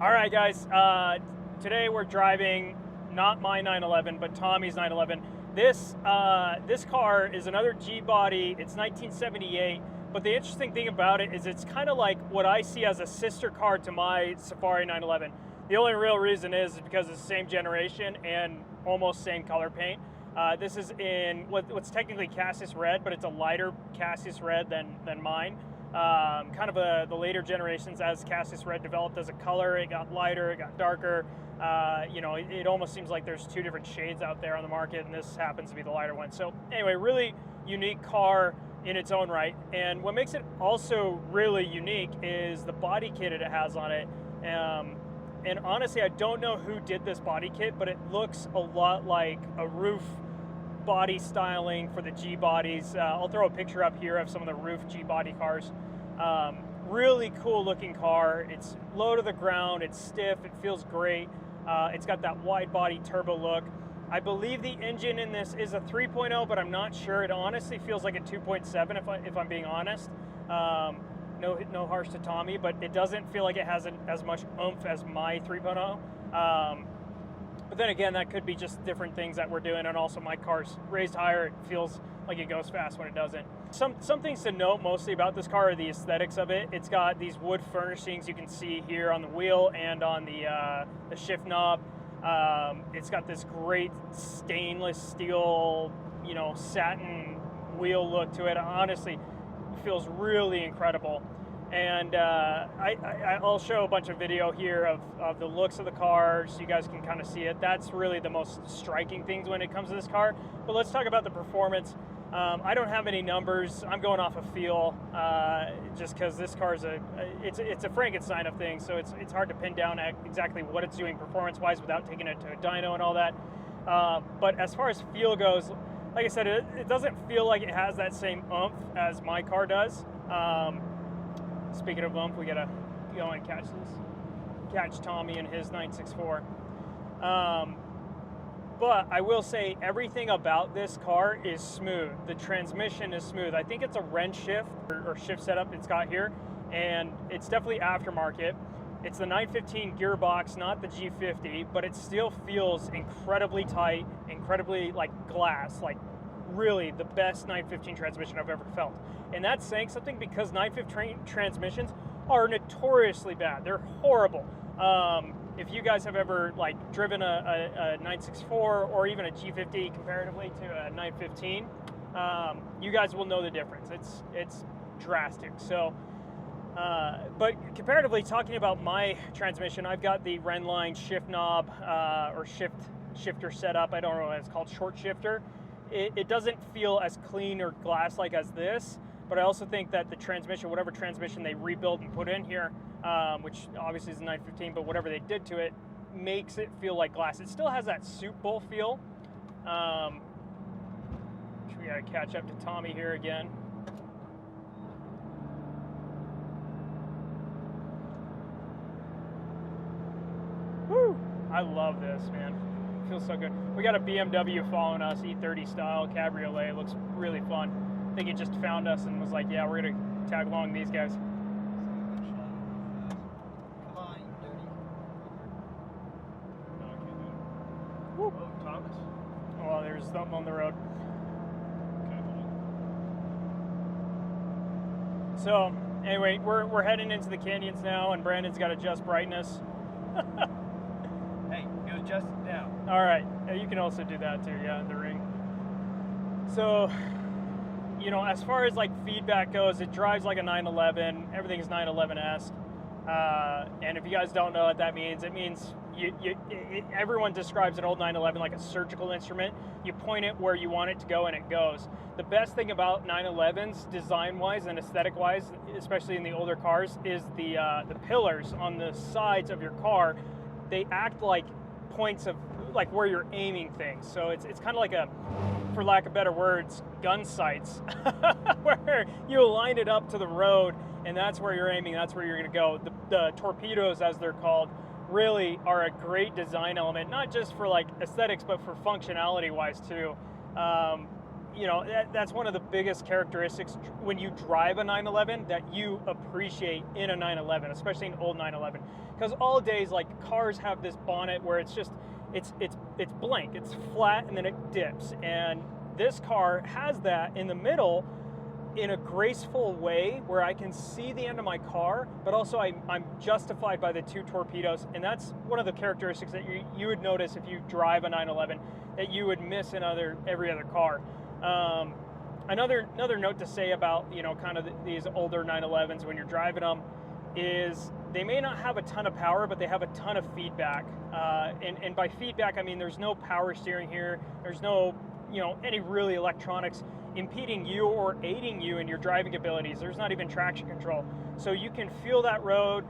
All right, guys. Today we're driving not my 911, but Tommy's 911. This car is another G body. It's 1978. But the interesting thing about it is it's kind of like what I see as a sister car to my Safari 911. The only real reason is because it's the same generation and almost same color paint. This is in what's technically Cassis red, but it's a lighter Cassis red than mine. Kind of the later generations, as Cassis red developed as a color, it got lighter, it got darker. It almost seems like there's two different shades out there on the market, and this happens to be the lighter one. So anyway, really unique car in its own right. And what makes it also really unique is the body kit it has on it. And honestly, I don't know who did this body kit, but it looks a lot like a roof body styling for the G bodies. I'll throw a picture up here of some of the roof G body cars. Really cool looking car. It's low to the ground, it's stiff, it feels great. It's got that wide body turbo look. I believe the engine in this is a 3.0, but I'm not sure. It honestly feels like a 2.7 if I'm being honest. No harsh to Tommy, but it doesn't feel like it has as much oomph as my 3.0. But then again, that could be just different things that we're doing, and also my car's raised higher. It feels like it goes fast when it doesn't. Some things to note mostly about this car are the aesthetics of it. It's got these wood furnishings you can see here on the wheel and on the shift knob. It's got this great stainless steel, satin wheel look to it. Honestly, it feels really incredible. And I'll show a bunch of video here of the looks of the car so you guys can kind of see it. That's really the most striking things when it comes to this car. But let's talk about the performance. I don't have any numbers. I'm going off of feel, just because this car is it's a Frankenstein of things, so it's hard to pin down exactly what it's doing performance-wise without taking it to a dyno and all that. But as far as feel goes, like I said, it doesn't feel like it has that same oomph as my car does. Speaking of oomph, we gotta go and catch Tommy and his 964. But I will say everything about this car is smooth. The transmission is smooth. I think it's a wrench shift or shift setup it's got here, and it's definitely aftermarket. It's the 915 gearbox, not the G50, but it still feels incredibly tight, incredibly like glass, like really the best 915 transmission I've ever felt. And that's saying something because 915 transmissions are notoriously bad. They're horrible. If you guys have ever driven a 964 or even a G50 comparatively to a 915, you guys will know the difference. It's drastic. So, but comparatively, talking about my transmission, I've got the Renline shift knob or shifter setup. I don't know what it's called, short shifter. It doesn't feel as clean or glass-like as this, but I also think that the transmission, whatever transmission they rebuilt and put in here, which obviously is a 915, but whatever they did to it, makes it feel like glass. It still has that soup bowl feel. We gotta catch up to Tommy here again. Woo! I love this, man. Feels so good. We got a BMW following us, E30 style cabriolet. It looks really fun. I think it just found us and was like, yeah, we're gonna tag along these guys. Come on, you dirty. Woo. Oh, Thomas. Oh, there's something on the road. So anyway, we're heading into the canyons now, and Brandon's got to adjust brightness. Hey, you adjust it down. All right, you can also do that too, yeah, in the ring. So, as far as feedback goes, it drives like a 911. Everything's 911-esque. And if you guys don't know what that means, it means everyone describes an old 911 like a surgical instrument. You point it where you want it to go, and it goes. The best thing about 911s, design-wise and aesthetic-wise, especially in the older cars, is the pillars on the sides of your car. They act like points of where you're aiming things. So it's kind of like a, for lack of better words, gun sights, where you line it up to the road, and that's where you're aiming. That's where you're going to go. The torpedoes, as they're called, really are a great design element, not just for aesthetics, but for functionality wise too. That's one of the biggest characteristics when you drive a 911, that you appreciate appreciate in a 911, especially an old 911, because all days, like, cars have this bonnet where it's just it's blank, it's flat, and then it dips, and this car has that in the middle in a graceful way where I can see the end of my car, but also I'm justified by the two torpedoes, and that's one of the characteristics that you would notice if you drive a 911 that you would miss in every other car. Another note to say about, you know, kind of these older 911s when you're driving them is they may not have a ton of power, but they have a ton of feedback. And by feedback, I mean there's no power steering here. There's no, you know, any really electronics impeding you or aiding you in your driving abilities. There's not even traction control. So you can feel that road,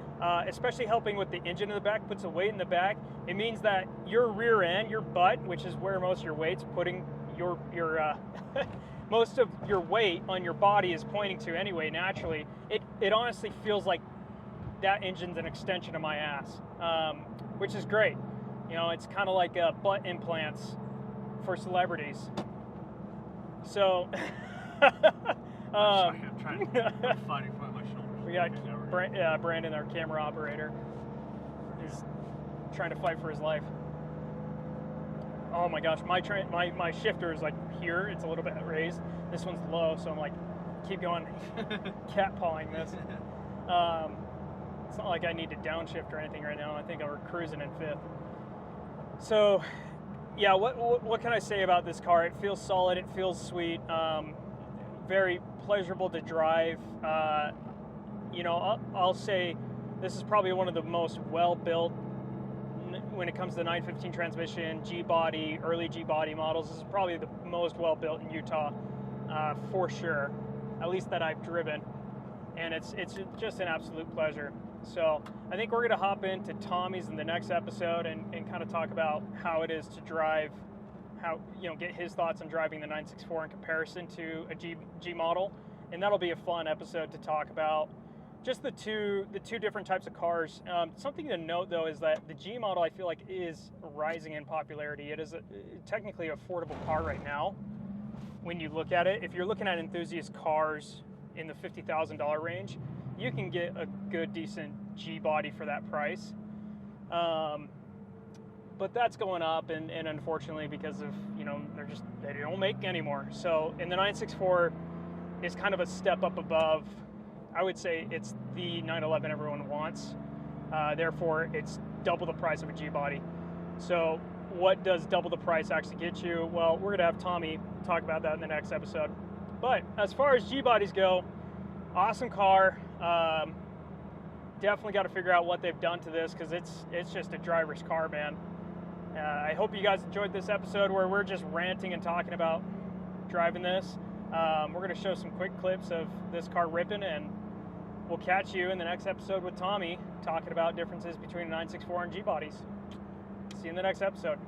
especially helping with the engine in the back, puts a weight in the back. It means that your rear end, your butt, which is where most of your weight's putting your most of your weight on your body is pointing to anyway, naturally. It honestly feels like that engine's an extension of my ass, which is great. You know, it's kind of like butt implants for celebrities. So, I'm trying to find it on my shoulders. We got Brandon, our camera operator, is trying to fight for his life. Oh my gosh, my shifter is like here. It's a little bit raised. This one's low, so I'm like, keep going, cat pawing this. It's not like I need to downshift or anything right now. I think we're cruising in fifth. So, yeah, what can I say about this car? It feels solid. It feels sweet. Very pleasurable to drive. You know, I'll say this is probably one of the most well-built when it comes to 915 transmission, G-body, early G-body models. This is probably the most well-built in Utah, for sure, at least that I've driven. And it's just an absolute pleasure. So I think we're going to hop into Tommy's in the next episode and kind of talk about how it is to drive, how, you know, get his thoughts on driving the 964 in comparison to a G model. And that'll be a fun episode to talk about just the two different types of cars. Something to note, though, is that the G model, I feel like, is rising in popularity. It is technically an affordable car right now when you look at it. If you're looking at enthusiast cars in the $50,000 range, you can get a good, decent G body for that price. But that's going up, and unfortunately, because of, you know, they don't make anymore. So, in the 964 is kind of a step up above. I would say it's the 911 everyone wants. Therefore, it's double the price of a G body. So, what does double the price actually get you? Well, we're gonna have Tommy talk about that in the next episode. But as far as G bodies go, awesome car. Definitely got to figure out what they've done to this, because it's just a driver's car, man. I hope you guys enjoyed this episode where we're just ranting and talking about driving this. We're going to show some quick clips of this car ripping, and we'll catch you in the next episode with Tommy talking about differences between 964 and G bodies. See you in the next episode.